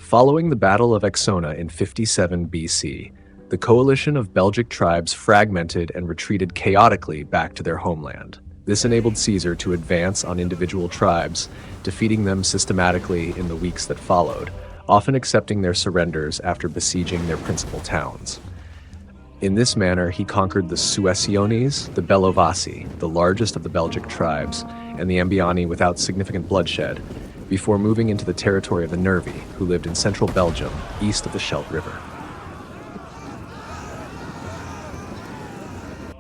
Following the Battle of Axona in 57 BC, the coalition of Belgic tribes fragmented and retreated chaotically back to their homeland. This enabled Caesar to advance on individual tribes, defeating them systematically in the weeks that followed, often accepting their surrenders after besieging their principal towns. In this manner, he conquered the Suessiones, the Bellovasi, the largest of the Belgic tribes, and the Ambiani without significant bloodshed, before moving into the territory of the Nervii, who lived in central Belgium, east of the Scheldt River.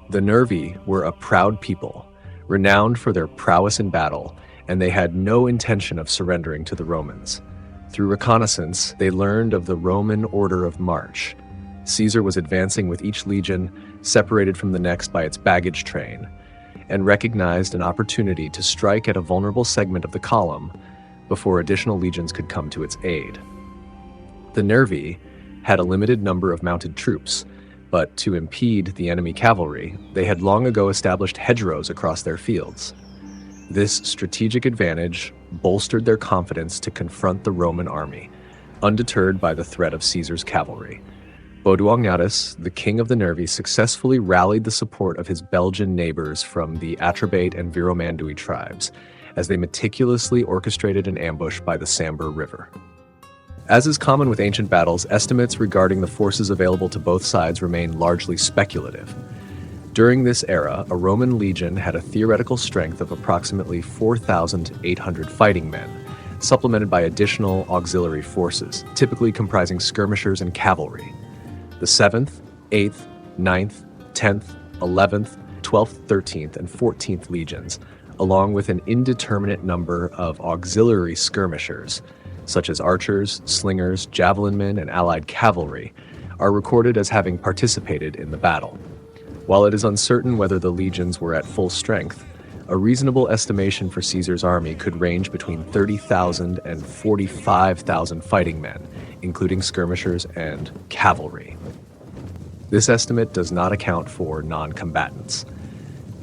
The Nervii were a proud people, renowned for their prowess in battle, and they had no intention of surrendering to the Romans. Through reconnaissance, they learned of the Roman order of march. Caesar was advancing with each legion, separated from the next by its baggage train, and recognized an opportunity to strike at a vulnerable segment of the column before additional legions could come to its aid. The Nervii had a limited number of mounted troops, but to impede the enemy cavalry, they had long ago established hedgerows across their fields. This strategic advantage bolstered their confidence to confront the Roman army, undeterred by the threat of Caesar's cavalry. Boduognatus, the king of the Nervii, successfully rallied the support of his Belgian neighbors from the Atrebate and Viromandui tribes, as they meticulously orchestrated an ambush by the Sambre River. As is common with ancient battles, estimates regarding the forces available to both sides remain largely speculative. During this era, a Roman legion had a theoretical strength of approximately 4,800 fighting men, supplemented by additional auxiliary forces, typically comprising skirmishers and cavalry. The 7th, 8th, 9th, 10th, 11th, 12th, 13th, and 14th legions, along with an indeterminate number of auxiliary skirmishers, such as archers, slingers, javelin men, and allied cavalry, are recorded as having participated in the battle. While it is uncertain whether the legions were at full strength, a reasonable estimation for Caesar's army could range between 30,000 and 45,000 fighting men, including skirmishers and cavalry. This estimate does not account for non-combatants.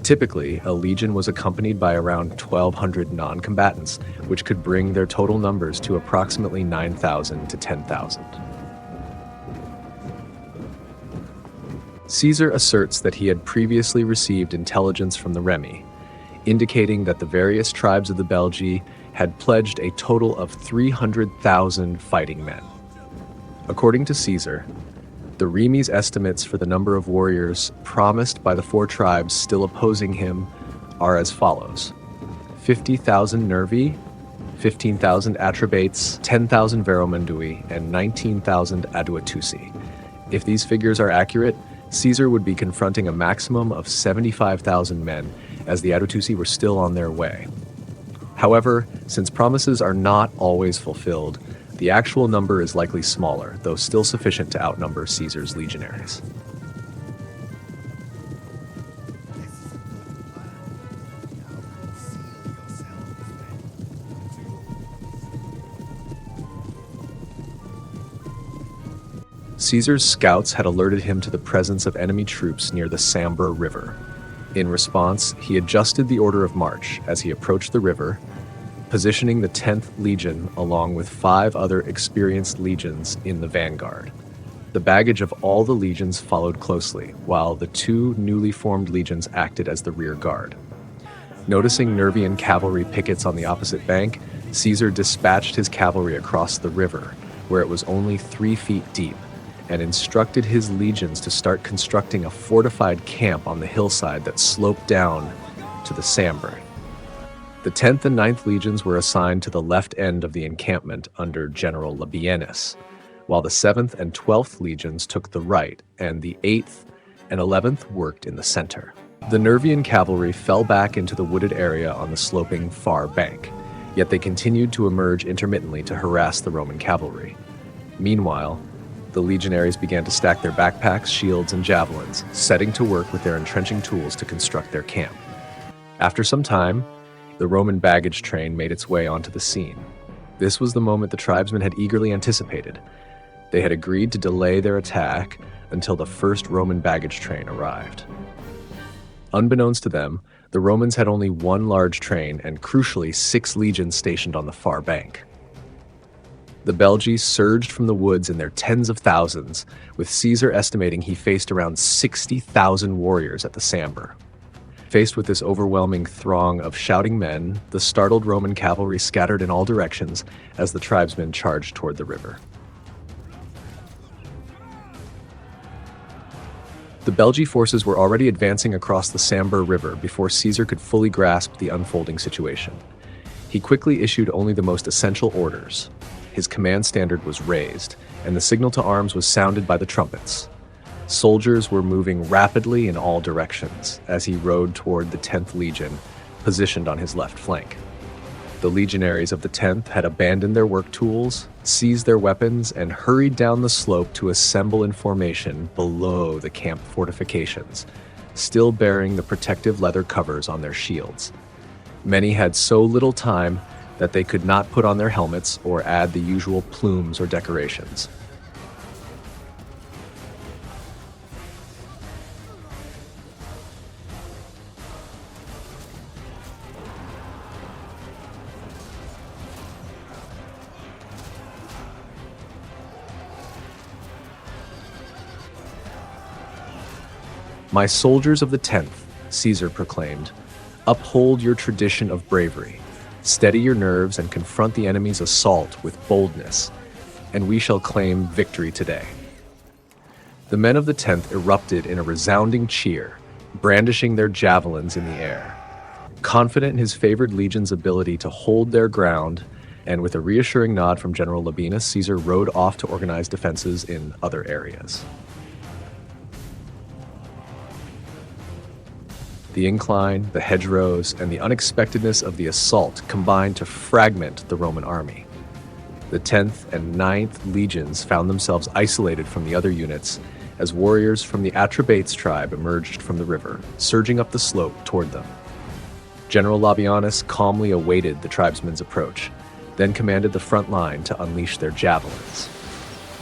Typically, a legion was accompanied by around 1,200 non-combatants, which could bring their total numbers to approximately 9,000 to 10,000. Caesar asserts that he had previously received intelligence from the Remi, indicating that the various tribes of the Belgi had pledged a total of 300,000 fighting men. According to Caesar, the Remi's estimates for the number of warriors promised by the four tribes still opposing him are as follows: 50,000 Nervii, 15,000 Atrebates, 10,000 Viromandui, and 19,000 Aduatuci. If these figures are accurate, Caesar would be confronting a maximum of 75,000 men, as the Aduatuci were still on their way. However, since promises are not always fulfilled, the actual number is likely smaller, though still sufficient to outnumber Caesar's legionaries. Caesar's scouts had alerted him to the presence of enemy troops near the Sambre River. In response, he adjusted the order of march as he approached the river, positioning the 10th Legion along with 5 other experienced legions in the vanguard. The baggage of all the legions followed closely, while the 2 newly formed legions acted as the rear guard. Noticing Nervian cavalry pickets on the opposite bank, Caesar dispatched his cavalry across the river, where it was only 3 feet deep, and instructed his legions to start constructing a fortified camp on the hillside that sloped down to the Sambre. The 10th and 9th legions were assigned to the left end of the encampment under General Labienus, while the 7th and 12th legions took the right, and the 8th and 11th worked in the center. The Nervian cavalry fell back into the wooded area on the sloping far bank, yet they continued to emerge intermittently to harass the Roman cavalry. Meanwhile, the legionaries began to stack their backpacks, shields, and javelins, setting to work with their entrenching tools to construct their camp. After some time, the Roman baggage train made its way onto the scene. This was the moment the tribesmen had eagerly anticipated. They had agreed to delay their attack until the first Roman baggage train arrived. Unbeknownst to them, the Romans had only one large train and, crucially, 6 legions stationed on the far bank. The Belgi surged from the woods in their tens of thousands, with Caesar estimating he faced around 60,000 warriors at the Sambre. Faced with this overwhelming throng of shouting men, the startled Roman cavalry scattered in all directions as the tribesmen charged toward the river. The Belgi forces were already advancing across the Sambre River before Caesar could fully grasp the unfolding situation. He quickly issued only the most essential orders. His command standard was raised, and the signal to arms was sounded by the trumpets. Soldiers were moving rapidly in all directions as he rode toward the 10th Legion, positioned on his left flank. The legionaries of the 10th had abandoned their work tools, seized their weapons, and hurried down the slope to assemble in formation below the camp fortifications, still bearing the protective leather covers on their shields. Many had so little time that they could not put on their helmets or add the usual plumes or decorations. "My soldiers of the 10th," Caesar proclaimed, "uphold your tradition of bravery. Steady your nerves and confront the enemy's assault with boldness, and we shall claim victory today." The men of the 10th erupted in a resounding cheer, brandishing their javelins in the air. Confident in his favored legion's ability to hold their ground, and with a reassuring nod from General Labienus, Caesar rode off to organize defenses in other areas. The incline, the hedgerows, and the unexpectedness of the assault combined to fragment the Roman army. The 10th and 9th legions found themselves isolated from the other units as warriors from the Atrebates tribe emerged from the river, surging up the slope toward them. General Labienus calmly awaited the tribesmen's approach, then commanded the front line to unleash their javelins.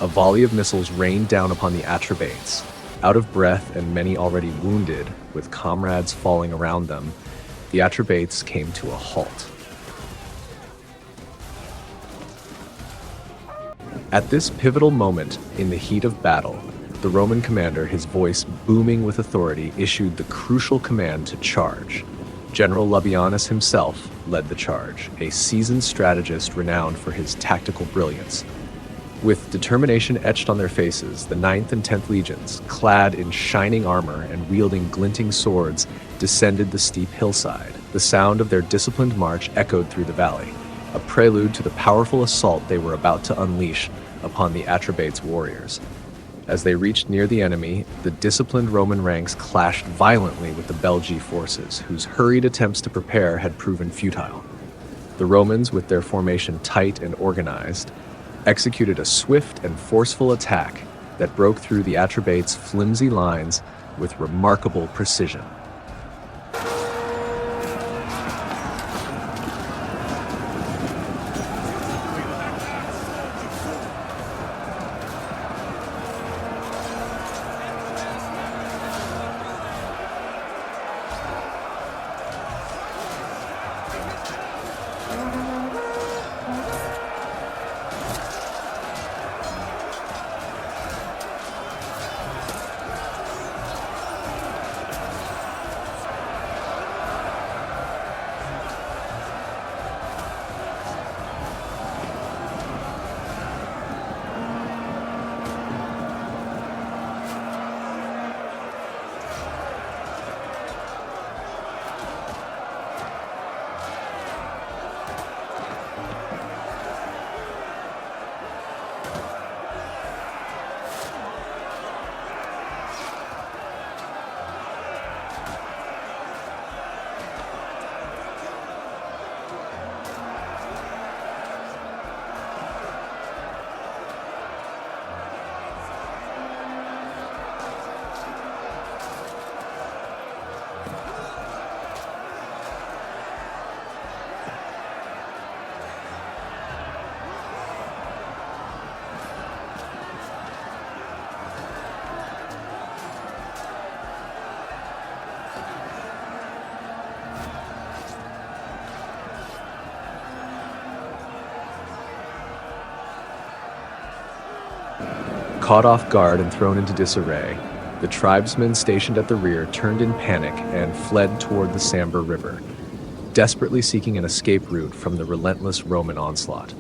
A volley of missiles rained down upon the Atrebates. Out of breath and many already wounded, with comrades falling around them, the Atrebates came to a halt. At this pivotal moment in the heat of battle, the Roman commander, his voice booming with authority, issued the crucial command to charge. General Labienus himself led the charge, a seasoned strategist renowned for his tactical brilliance. With determination etched on their faces, the 9th and 10th legions, clad in shining armor and wielding glinting swords, descended the steep hillside. The sound of their disciplined march echoed through the valley, a prelude to the powerful assault they were about to unleash upon the Atrebates warriors. As they reached near the enemy, the disciplined Roman ranks clashed violently with the Belgi forces, whose hurried attempts to prepare had proven futile. The Romans, with their formation tight and organized, executed a swift and forceful attack that broke through the Atrebates' flimsy lines with remarkable precision. Caught off guard and thrown into disarray, the tribesmen stationed at the rear turned in panic and fled toward the Sambre River, desperately seeking an escape route from the relentless Roman onslaught.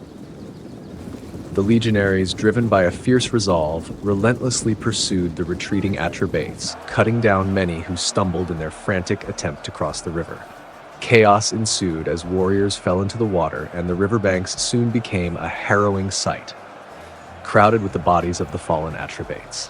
The legionaries, driven by a fierce resolve, relentlessly pursued the retreating Atrebates, cutting down many who stumbled in their frantic attempt to cross the river. Chaos ensued as warriors fell into the water, and the riverbanks soon became a harrowing sight, crowded with the bodies of the fallen Atrebates.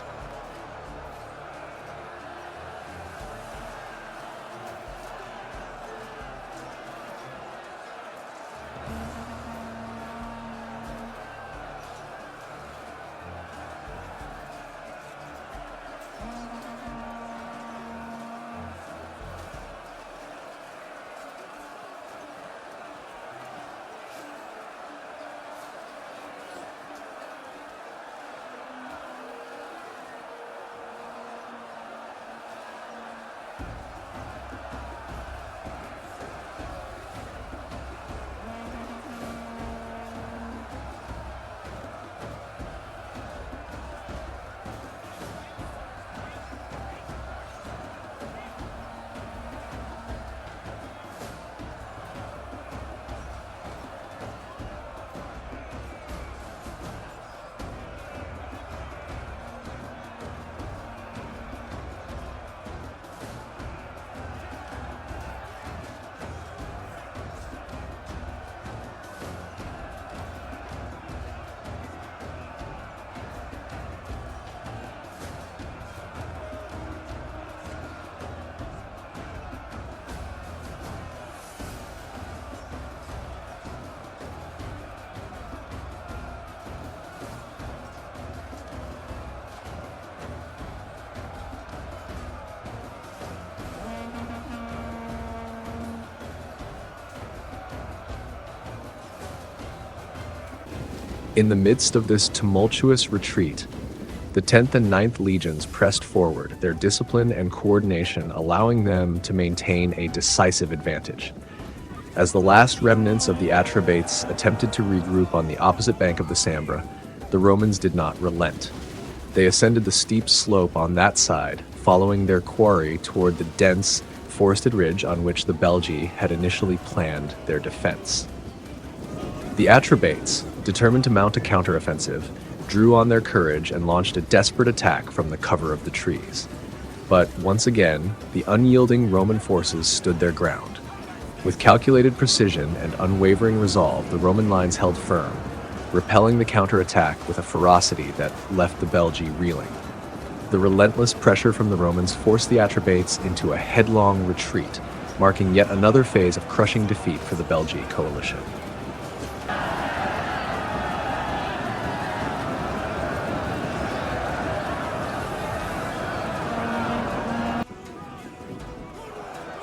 In the midst of this tumultuous retreat, the 10th and 9th legions pressed forward, their discipline and coordination allowing them to maintain a decisive advantage. As the last remnants of the Atrebates attempted to regroup on the opposite bank of the Sambre, the Romans did not relent. They ascended the steep slope on that side, following their quarry toward the dense, forested ridge on which the Belgi had initially planned their defense. The Atrebates, determined to mount a counteroffensive, drew on their courage and launched a desperate attack from the cover of the trees. But once again, the unyielding Roman forces stood their ground. With calculated precision and unwavering resolve, the Roman lines held firm, repelling the counterattack with a ferocity that left the Belgi reeling. The relentless pressure from the Romans forced the Atrebates into a headlong retreat, marking yet another phase of crushing defeat for the Belgian Coalition.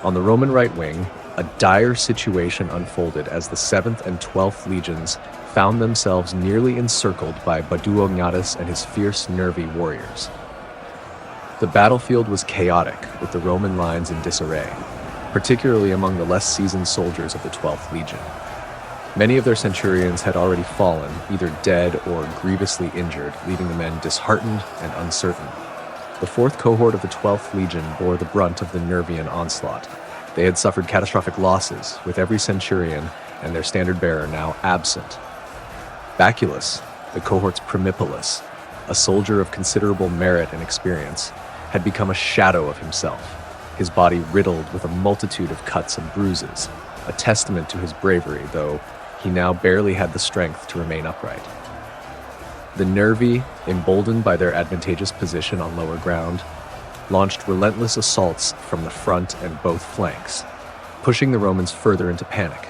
On the Roman right wing, a dire situation unfolded as the 7th and 12th legions found themselves nearly encircled by Baduognatus and his fierce Nervii warriors. The battlefield was chaotic, with the Roman lines in disarray, particularly among the less seasoned soldiers of the 12th legion. Many of their centurions had already fallen, either dead or grievously injured, leaving the men disheartened and uncertain. The 4th cohort of the 12th Legion bore the brunt of the Nervian onslaught. They had suffered catastrophic losses, with every centurion and their standard-bearer now absent. Baculus, the cohort's primipolis, a soldier of considerable merit and experience, had become a shadow of himself, his body riddled with a multitude of cuts and bruises, a testament to his bravery, though he now barely had the strength to remain upright. The Nervii, emboldened by their advantageous position on lower ground, launched relentless assaults from the front and both flanks, pushing the Romans further into panic.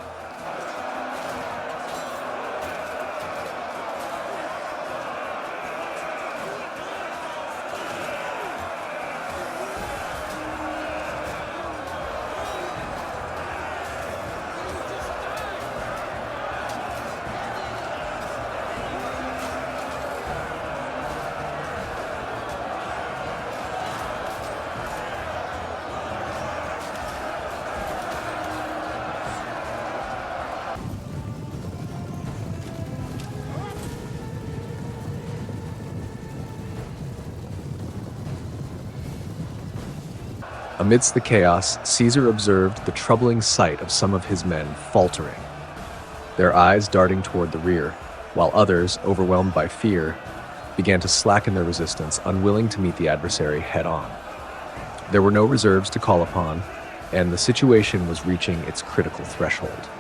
Amidst the chaos, Caesar observed the troubling sight of some of his men faltering, their eyes darting toward the rear, while others, overwhelmed by fear, began to slacken their resistance, unwilling to meet the adversary head-on. There were no reserves to call upon, and the situation was reaching its critical threshold.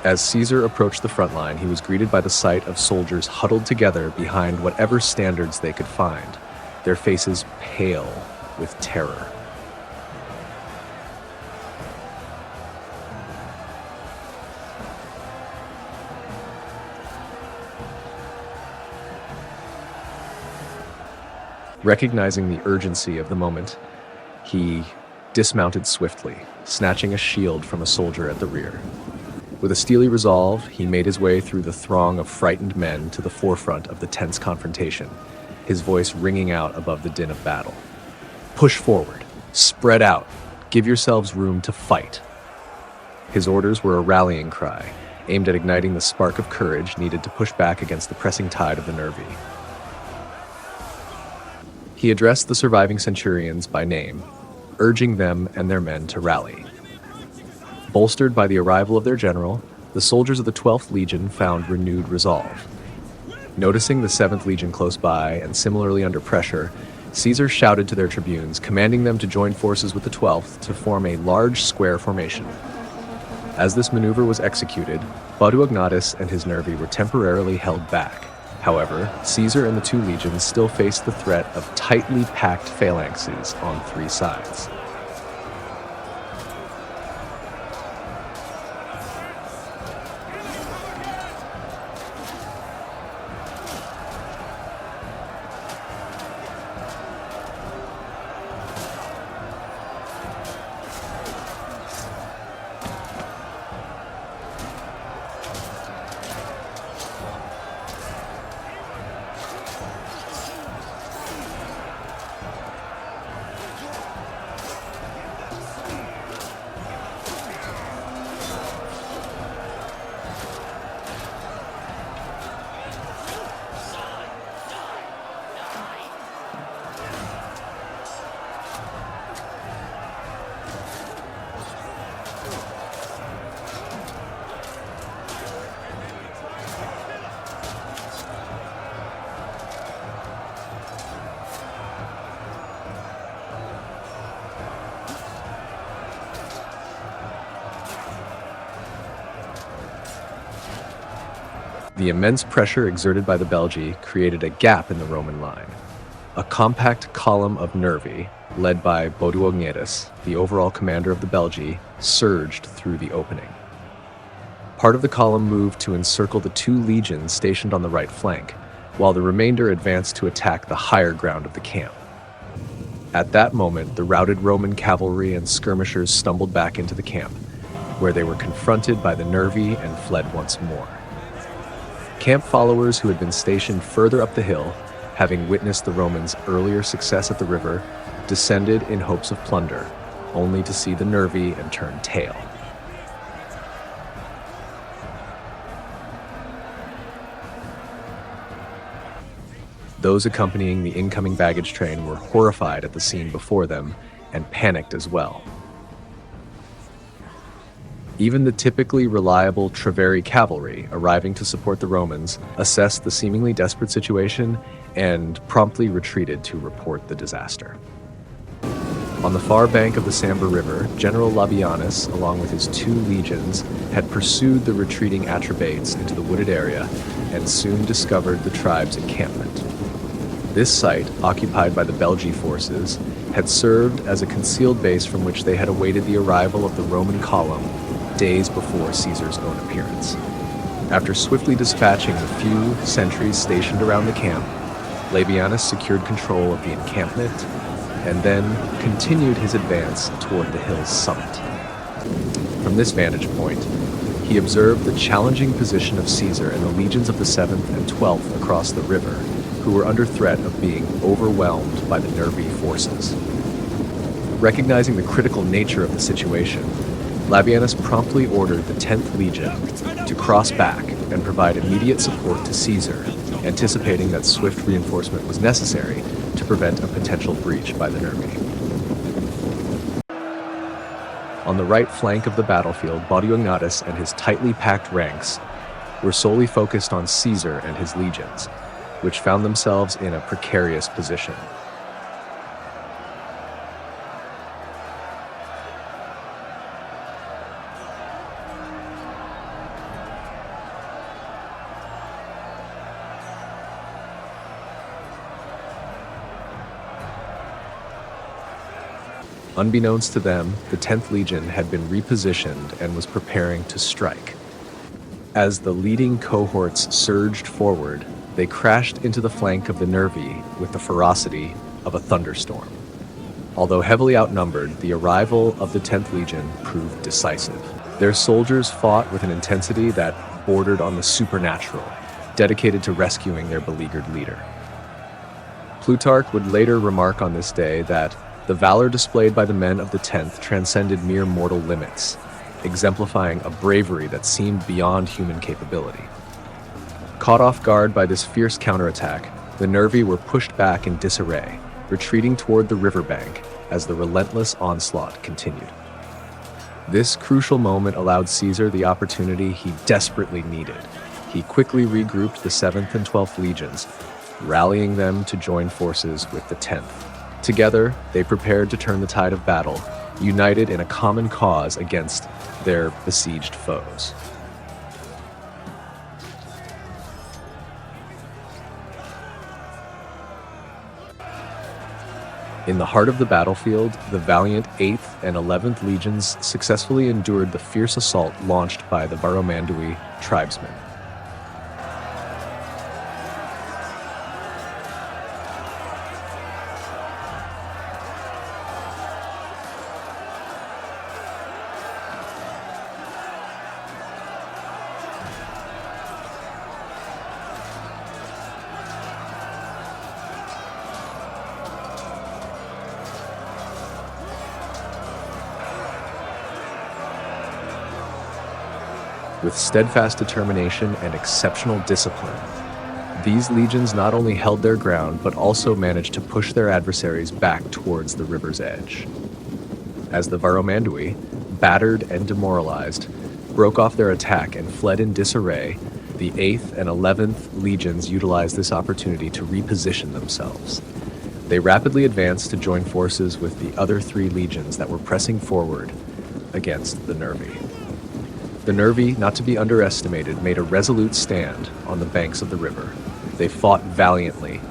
As Caesar approached the front line, he was greeted by the sight of soldiers huddled together behind whatever standards they could find, their faces pale with terror. Recognizing the urgency of the moment, he dismounted swiftly, snatching a shield from a soldier at the rear. With a steely resolve, he made his way through the throng of frightened men to the forefront of the tense confrontation, his voice ringing out above the din of battle. "Push forward, spread out, give yourselves room to fight." His orders were a rallying cry, aimed at igniting the spark of courage needed to push back against the pressing tide of the Nervii. He addressed the surviving centurions by name, urging them and their men to rally. Bolstered by the arrival of their general, the soldiers of the 12th Legion found renewed resolve. Noticing the 7th Legion close by and similarly under pressure, Caesar shouted to their tribunes, commanding them to join forces with the 12th to form a large square formation. As this maneuver was executed, Boduognatus and his Nervii were temporarily held back. However, Caesar and the 2 legions still faced the threat of tightly packed phalanxes on 3 sides. The immense pressure exerted by the Belgi created a gap in the Roman line. A compact column of Nervii, led by Boduognatus, the overall commander of the Belgi, surged through the opening. Part of the column moved to encircle the 2 legions stationed on the right flank, while the remainder advanced to attack the higher ground of the camp. At that moment, the routed Roman cavalry and skirmishers stumbled back into the camp, where they were confronted by the Nervii and fled once more. Camp followers who had been stationed further up the hill, having witnessed the Romans' earlier success at the river, descended in hopes of plunder, only to see the Nervii and turn tail. Those accompanying the incoming baggage train were horrified at the scene before them and panicked as well. Even the typically reliable Treveri cavalry, arriving to support the Romans, assessed the seemingly desperate situation and promptly retreated to report the disaster. On the far bank of the Sambre River, General Labienus, along with his 2 legions, had pursued the retreating Atrebates into the wooded area and soon discovered the tribe's encampment. This site, occupied by the Belgi forces, had served as a concealed base from which they had awaited the arrival of the Roman column days before Caesar's own appearance. After swiftly dispatching the few sentries stationed around the camp, Labienus secured control of the encampment and then continued his advance toward the hill's summit. From this vantage point, he observed the challenging position of Caesar and the legions of the 7th and 12th across the river, who were under threat of being overwhelmed by the Nervii forces. Recognizing the critical nature of the situation, Labienus promptly ordered the 10th Legion to cross back and provide immediate support to Caesar, anticipating that swift reinforcement was necessary to prevent a potential breach by the Nervii. On the right flank of the battlefield, Baudioignatus and his tightly packed ranks were solely focused on Caesar and his legions, which found themselves in a precarious position. Unbeknownst to them, the 10th Legion had been repositioned and was preparing to strike. As the leading cohorts surged forward, they crashed into the flank of the Nervii with the ferocity of a thunderstorm. Although heavily outnumbered, the arrival of the 10th Legion proved decisive. Their soldiers fought with an intensity that bordered on the supernatural, dedicated to rescuing their beleaguered leader. Plutarch would later remark on this day that the valor displayed by the men of the 10th transcended mere mortal limits, exemplifying a bravery that seemed beyond human capability. Caught off guard by this fierce counterattack, the Nervii were pushed back in disarray, retreating toward the riverbank as the relentless onslaught continued. This crucial moment allowed Caesar the opportunity he desperately needed. He quickly regrouped the 7th and 12th legions, rallying them to join forces with the 10th. Together, they prepared to turn the tide of battle, united in a common cause against their besieged foes. In the heart of the battlefield, the valiant 8th and 11th legions successfully endured the fierce assault launched by the Baromandui tribesmen. With steadfast determination and exceptional discipline, these legions not only held their ground, but also managed to push their adversaries back towards the river's edge. As the Baromandui, battered and demoralized, broke off their attack and fled in disarray, the 8th and 11th legions utilized this opportunity to reposition themselves. They rapidly advanced to join forces with the other 3 legions that were pressing forward against the Nervii. The Nervii, not to be underestimated, made a resolute stand on the banks of the river. They fought valiantly,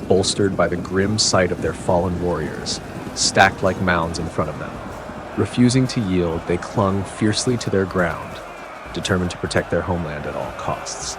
bolstered by the grim sight of their fallen warriors, stacked like mounds in front of them. Refusing to yield, they clung fiercely to their ground, determined to protect their homeland at all costs.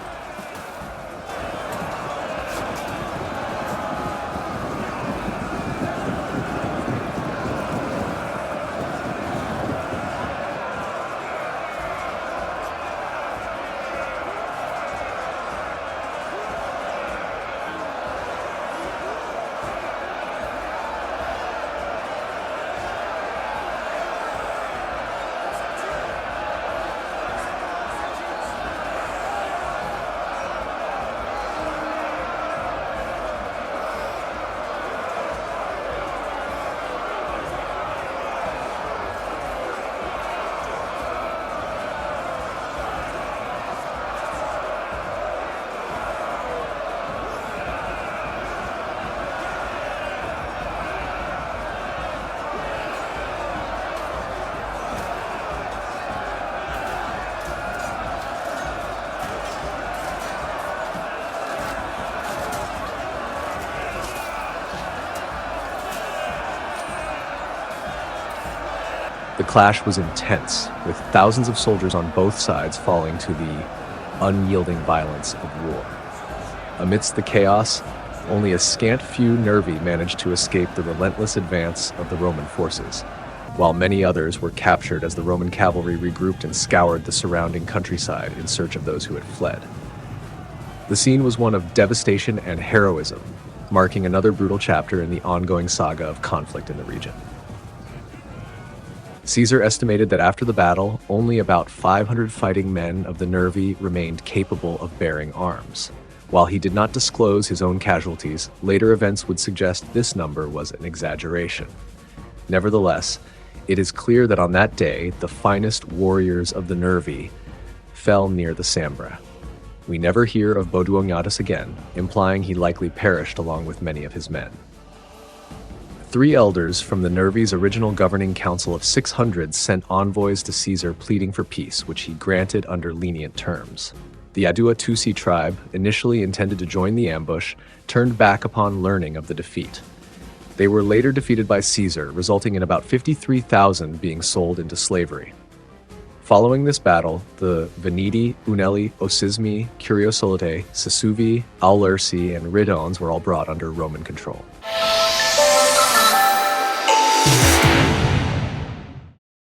The clash was intense, with thousands of soldiers on both sides falling to the unyielding violence of war. Amidst the chaos, only a scant few Nervii managed to escape the relentless advance of the Roman forces, while many others were captured as the Roman cavalry regrouped and scoured the surrounding countryside in search of those who had fled. The scene was one of devastation and heroism, marking another brutal chapter in the ongoing saga of conflict in the region. Caesar estimated that after the battle, only about 500 fighting men of the Nervii remained capable of bearing arms. While he did not disclose his own casualties, later events would suggest this number was an exaggeration. Nevertheless, It is clear that on that day, the finest warriors of the Nervii fell near the Sambre. We never hear of Boduognatus again, implying he likely perished along with many of his men. 3 elders from the Nervii's original governing council of 600 sent envoys to Caesar pleading for peace, which he granted under lenient terms. The Adua Tusi tribe, initially intended to join the ambush, turned back upon learning of the defeat. They were later defeated by Caesar, resulting in about 53,000 being sold into slavery. Following this battle, the Veneti, Unelli, Osismi, Curiosolote, Sesuvi, Aulursi, and Ridones were all brought under Roman control.